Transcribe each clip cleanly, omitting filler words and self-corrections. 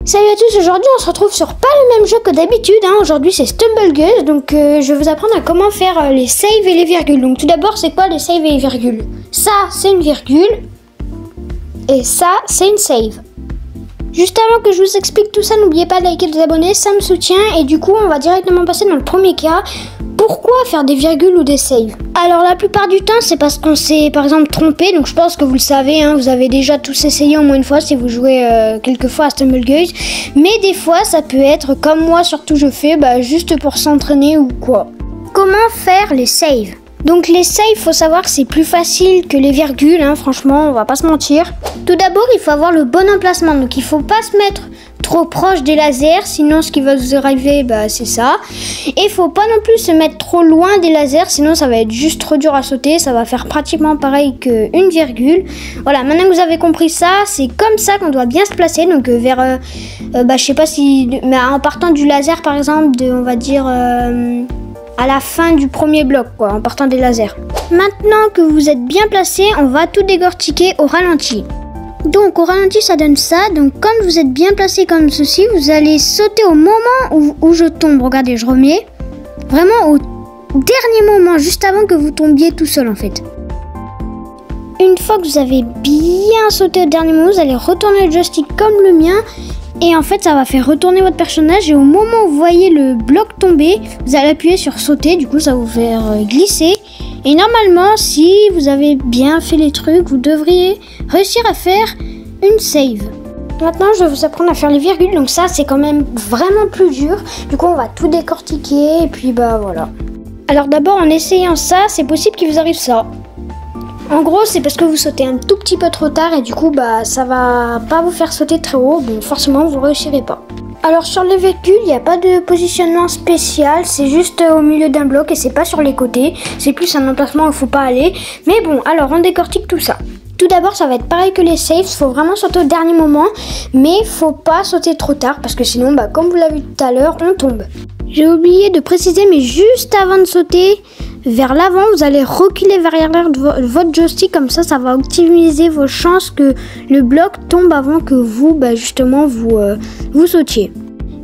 Salut à tous, aujourd'hui on se retrouve sur pas le même jeu que d'habitude, Aujourd'hui c'est Stumblegueuses, donc je vais vous apprendre à comment faire les saves et les virgules. Donc tout d'abord, c'est quoi les saves et les virgules? Ça c'est une virgule et ça c'est une save. Juste avant que je vous explique tout ça, n'oubliez pas de liker et de vous abonner, ça me soutient. Et du coup on va directement passer dans le premier cas. Pourquoi faire des virgules ou des saves? Alors la plupart du temps c'est parce qu'on s'est par exemple trompé, donc je pense que vous le savez, vous avez déjà tous essayé au moins une fois si vous jouez quelques fois à Stumblegueuses. Mais des fois ça peut être comme moi surtout je fais, juste pour s'entraîner ou quoi. Comment faire les saves? Donc les saves, faut savoir que c'est plus facile que les virgules, franchement on va pas se mentir. Tout d'abord il faut avoir le bon emplacement, donc il faut pas se mettre trop proche des lasers, sinon ce qui va vous arriver c'est ça. Et il faut pas non plus se mettre trop loin des lasers, sinon ça va être juste trop dur à sauter, ça va faire pratiquement pareil qu'une virgule. Voilà, maintenant que vous avez compris ça, c'est comme ça qu'on doit bien se placer, donc vers, je sais pas si, mais en partant du laser par exemple, on va dire à la fin du premier bloc quoi, en partant des lasers. Maintenant que vous êtes bien placé, on va tout décortiquer au ralenti. Donc au ralenti ça donne ça, donc quand vous êtes bien placé comme ceci, vous allez sauter au moment où je tombe. Regardez, je remets vraiment au dernier moment, juste avant que vous tombiez tout seul en fait. Une fois que vous avez bien sauté au dernier moment, vous allez retourner le joystick comme le mien. Et en fait ça va faire retourner votre personnage, et au moment où vous voyez le bloc tomber, vous allez appuyer sur sauter, du coup ça va vous faire glisser. Et normalement, si vous avez bien fait les trucs, vous devriez réussir à faire une save. Maintenant, je vais vous apprendre à faire les virgules, donc ça c'est quand même vraiment plus dur. Du coup, on va tout décortiquer et puis voilà. Alors d'abord, en essayant ça, c'est possible qu'il vous arrive ça. En gros, c'est parce que vous sautez un tout petit peu trop tard et du coup, ça va pas vous faire sauter très haut, donc forcément, vous réussirez pas. Alors sur les virgules, il n'y a pas de positionnement spécial, c'est juste au milieu d'un bloc et c'est pas sur les côtés. C'est plus un emplacement où il faut pas aller. Mais bon, alors on décortique tout ça. Tout d'abord, ça va être pareil que les saves, il faut vraiment sauter au dernier moment, mais faut pas sauter trop tard parce que sinon, comme vous l'avez vu tout à l'heure, on tombe. J'ai oublié de préciser, mais juste avant de sauter vers l'avant, vous allez reculer vers l'arrière de votre joystick, comme ça, ça va optimiser vos chances que le bloc tombe avant que vous, justement, vous sautiez.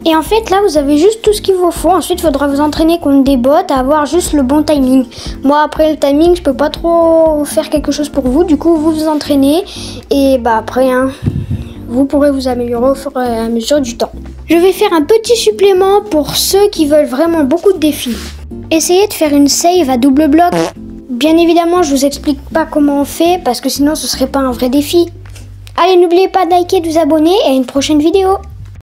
Et en fait, là, vous avez juste tout ce qu'il vous faut. Ensuite, il faudra vous entraîner contre des bots à avoir juste le bon timing. Moi, après le timing, je peux pas trop faire quelque chose pour vous. Du coup, vous vous entraînez et après, vous pourrez vous améliorer au fur et à mesure du temps. Je vais faire un petit supplément pour ceux qui veulent vraiment beaucoup de défis. Essayez de faire une save à double bloc. Bien évidemment, je vous explique pas comment on fait parce que sinon, ce serait pas un vrai défi. Allez, n'oubliez pas de liker, de vous abonner et à une prochaine vidéo.